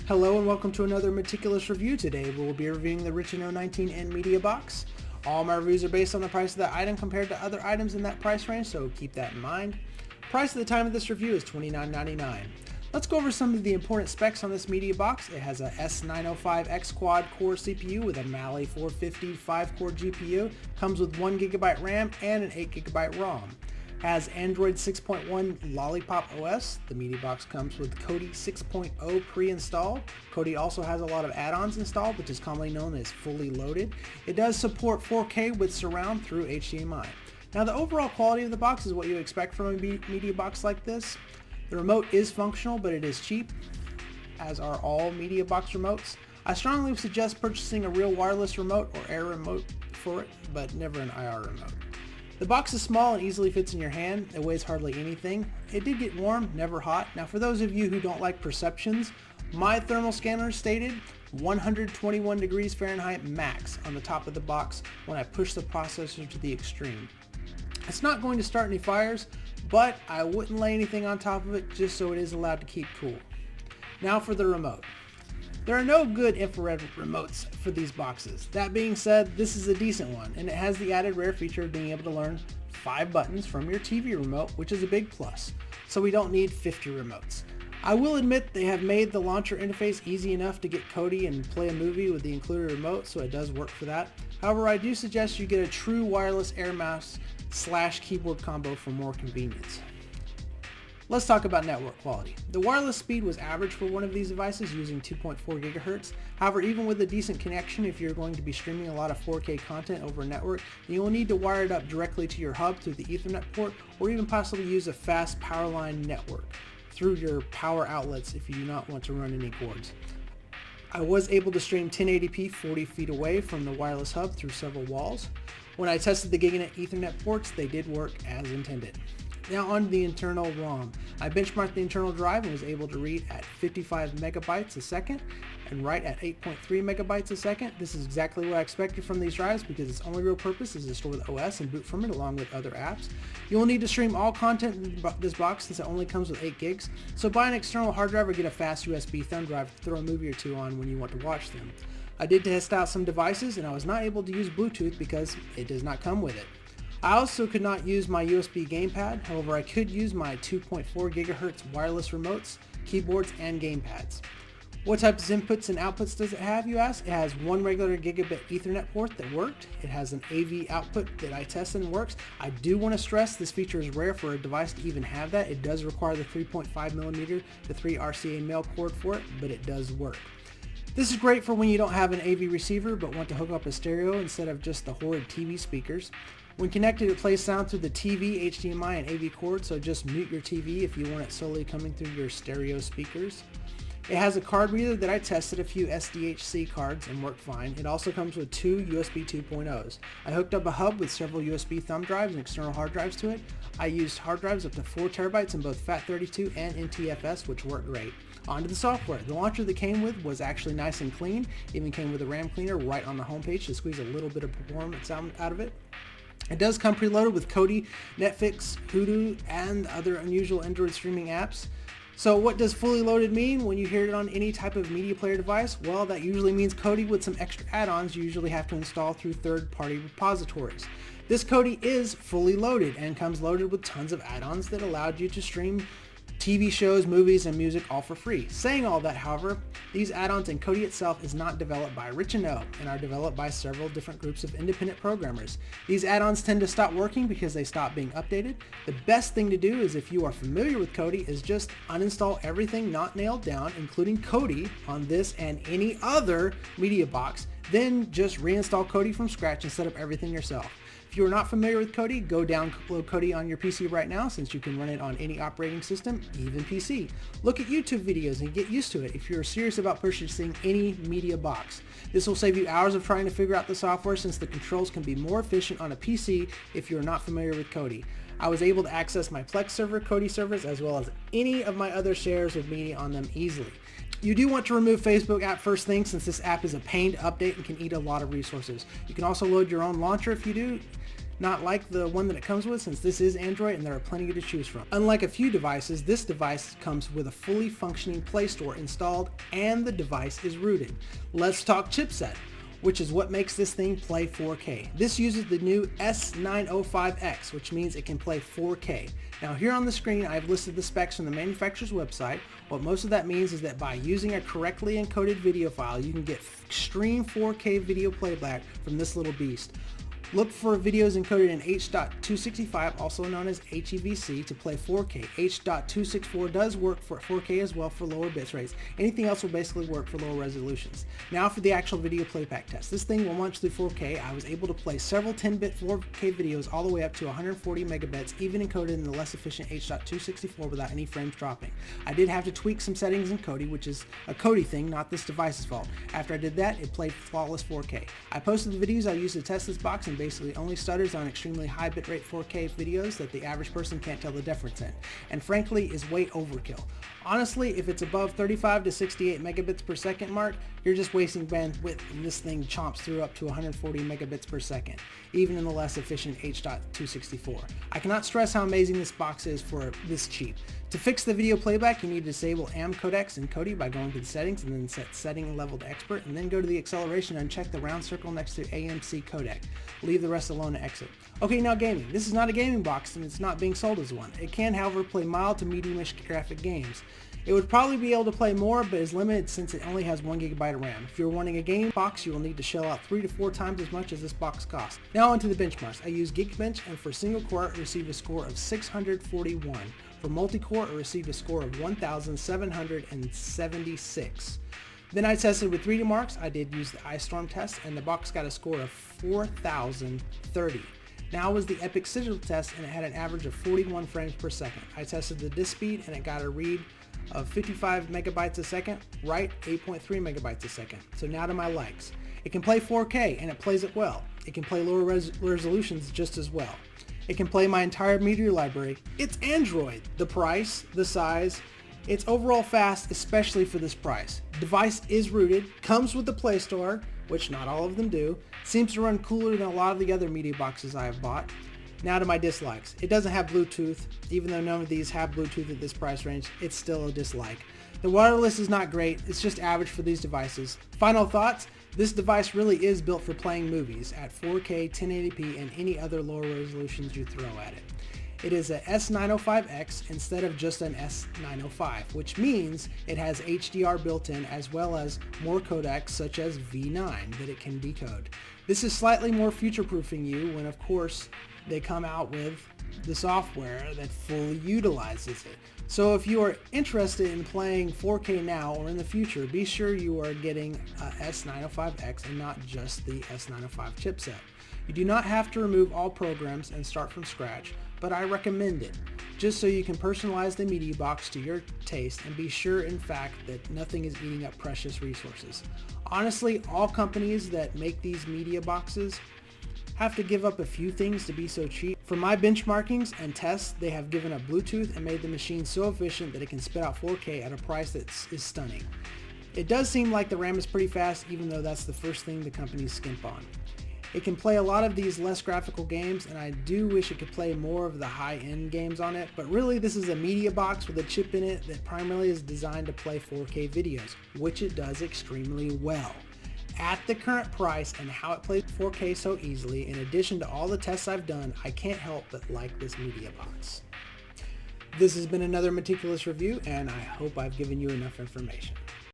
Hello and welcome to another meticulous review. Today we will be reviewing the Richino 19N Media Box. All my reviews are based on the price of that item compared to other items in that price range, so keep that in mind. Price at the time of this review is $29.99. Let's go over some of the important specs on this media box. It has a S905X quad-core CPU with a Mali 450 5-core GPU, comes with 1GB RAM and an 8GB ROM. Has Android 6.1 Lollipop OS. The media box comes with Kodi 6.0 pre-installed. Kodi also has a lot of add-ons installed, which is commonly known as fully loaded. It does support 4K with surround through HDMI. Now the overall quality of the box is what you expect from a media box like this. The remote is functional, but it is cheap, as are all media box remotes. I strongly suggest purchasing a real wireless remote or air remote for it, but never an IR remote. The box is small and easily fits in your hand. It weighs hardly anything. It did get warm, never hot. Now for those of you who don't like perceptions, my thermal scanner stated 121 degrees Fahrenheit max on the top of the box when I push the processor to the extreme. It's not going to start any fires, but I wouldn't lay anything on top of it just so it is allowed to keep cool. Now for the remote. There are no good infrared remotes for these boxes. That being said, this is a decent one, and it has the added rare feature of being able to learn 5 buttons from your TV remote, which is a big plus, so we don't need 50 remotes. I will admit they have made the launcher interface easy enough to get Kodi and play a movie with the included remote, so it does work for that. However, I do suggest you get a true wireless air mouse / keyboard combo for more convenience. Let's talk about network quality. The wireless speed was average for one of these devices using 2.4 GHz. However, even with a decent connection, if you're going to be streaming a lot of 4K content over a network, then you will need to wire it up directly to your hub through the Ethernet port, or even possibly use a fast power line network through your power outlets if you do not want to run any cords. I was able to stream 1080p 40 feet away from the wireless hub through several walls. When I tested the Giganet Ethernet ports, they did work as intended. Now on the internal ROM. I benchmarked the internal drive and was able to read at 55 megabytes a second and write at 8.3 megabytes a second. This is exactly what I expected from these drives because its only real purpose is to store the OS and boot from it along with other apps. You will need to stream all content in this box since it only comes with 8 gigs, so buy an external hard drive or get a fast USB thumb drive to throw a movie or two on when you want to watch them. I did test out some devices and I was not able to use Bluetooth because it does not come with it. I also could not use my USB gamepad, however I could use my 2.4 GHz wireless remotes, keyboards, and gamepads. What types of inputs and outputs does it have, you ask? It has one regular gigabit Ethernet port that worked. It has an AV output that I tested and works. I do want to stress this feature is rare for a device to even have that. It does require the 3.5mm to 3 RCA male cord for it, but it does work. This is great for when you don't have an AV receiver but want to hook up a stereo instead of just the horrid TV speakers. When connected, it plays sound through the TV, HDMI, and AV cord, so just mute your TV if you want it solely coming through your stereo speakers. It has a card reader that I tested a few SDHC cards and worked fine. It also comes with 2 USB 2.0s. I hooked up a hub with several USB thumb drives and external hard drives to it. I used hard drives up to 4 terabytes in both FAT32 and NTFS, which worked great. On to the software. The launcher that came with was actually nice and clean. Even came with a RAM cleaner right on the homepage to squeeze a little bit of performance out of it. It does come preloaded with Kodi, Netflix, Hulu, and other unusual Android streaming apps. So what does fully loaded mean when you hear it on any type of media player device? Well, that usually means Kodi with some extra add-ons you usually have to install through third-party repositories. This Kodi is fully loaded and comes loaded with tons of add-ons that allowed you to stream TV shows, movies, and music all for free. Saying all that, however, these add-ons and Kodi itself is not developed by Richino and are developed by several different groups of independent programmers. These add-ons tend to stop working because they stop being updated. The best thing to do is, if you are familiar with Kodi, is just uninstall everything not nailed down, including Kodi, on this and any other media box. Then just reinstall Kodi from scratch and set up everything yourself. If you are not familiar with Kodi, go download Kodi on your PC right now since you can run it on any operating system, even PC. Look at YouTube videos and get used to it if you're serious about purchasing any media box. This will save you hours of trying to figure out the software since the controls can be more efficient on a PC if you're not familiar with Kodi. I was able to access my Plex server, Kodi servers, as well as any of my other shares with media on them easily. You do want to remove Facebook app first thing since this app is a pain to update and can eat a lot of resources. You can also load your own launcher if you do. not like the one that it comes with, since this is Android and there are plenty to choose from. Unlike a few devices, this device comes with a fully functioning Play Store installed and the device is rooted. Let's talk chipset, which is what makes this thing play 4K. This uses the new S905X, which means it can play 4K. Now here on the screen I've listed the specs from the manufacturer's website. What most of that means is that by using a correctly encoded video file, you can get extreme 4K video playback from this little beast. Look for videos encoded in H.265, also known as HEVC, to play 4K. H.264 does work for 4K as well for lower bit rates. Anything else will basically work for lower resolutions. Now for the actual video playback test. This thing will launch through 4K. I was able to play several 10-bit 4K videos all the way up to 140 megabits, even encoded in the less efficient H.264 without any frames dropping. I did have to tweak some settings in Kodi, which is a Kodi thing, not this device's fault. After I did that, it played flawless 4K. I posted the videos I used to test this box and basically only stutters on extremely high bitrate 4K videos that the average person can't tell the difference in, and frankly is way overkill. Honestly, if it's above 35 to 68 megabits per second mark, you're just wasting bandwidth, and this thing chomps through up to 140 megabits per second, even in the less efficient H.264. I cannot stress how amazing this box is for this cheap. To fix the video playback, you need to disable AM codecs in Kodi by going to the settings and then set setting level to expert, and then go to the acceleration and check the round circle next to AMC codec. Leave the rest alone to exit. Okay, now gaming. This is not a gaming box and it's not being sold as one. It can, however, play mild to medium-ish graphic games. It would probably be able to play more, but is limited since it only has 1 GB of RAM. If you're wanting a gaming box, you will need to shell out 3 to 4 times as much as this box costs. Now onto the benchmarks. I used Geekbench, and for single core, I received a score of 641. For multi-core, I received a score of 1,776. Then I tested with 3D Marks. I did use the Ice Storm test, and the box got a score of 4,030. Now was the Epic Sigil test, and it had an average of 41 frames per second. I tested the disk speed, and it got a read of 55 megabytes a second, write 8.3 megabytes a second. So now to my likes. It can play 4K, and it plays it well. It can play lower resolutions just as well. It can play my entire media library. It's Android. The price, the size, it's overall fast, especially for this price. Device is rooted, comes with the Play Store, which not all of them do, seems to run cooler than a lot of the other media boxes I have bought. Now to my dislikes. It doesn't have Bluetooth. Even though none of these have Bluetooth at this price range, it's still a dislike. The wireless is not great, it's just average for these devices. Final thoughts, this device really is built for playing movies at 4K, 1080p, and any other lower resolutions you throw at it. It is a S905X instead of just an S905, which means it has HDR built in as well as more codecs such as V9 that it can decode. This is slightly more future-proofing you when, of course, they come out with the software that fully utilizes it. So if you are interested in playing 4K now or in the future, be sure you are getting a S905X and not just the S905 chipset. You do not have to remove all programs and start from scratch, but I recommend it, just so you can personalize the media box to your taste and be sure in fact that nothing is eating up precious resources. Honestly, all companies that make these media boxes have to give up a few things to be so cheap. For my benchmarkings and tests, they have given up Bluetooth and made the machine so efficient that it can spit out 4K at a price that is stunning. It does seem like the RAM is pretty fast, even though that's the first thing the companies skimp on. It can play a lot of these less graphical games, and I do wish it could play more of the high-end games on it, but really this is a media box with a chip in it that primarily is designed to play 4K videos, which it does extremely well. At the current price and how it plays 4K so easily, in addition to all the tests I've done, I can't help but like this media box. This has been another meticulous review, and I hope I've given you enough information.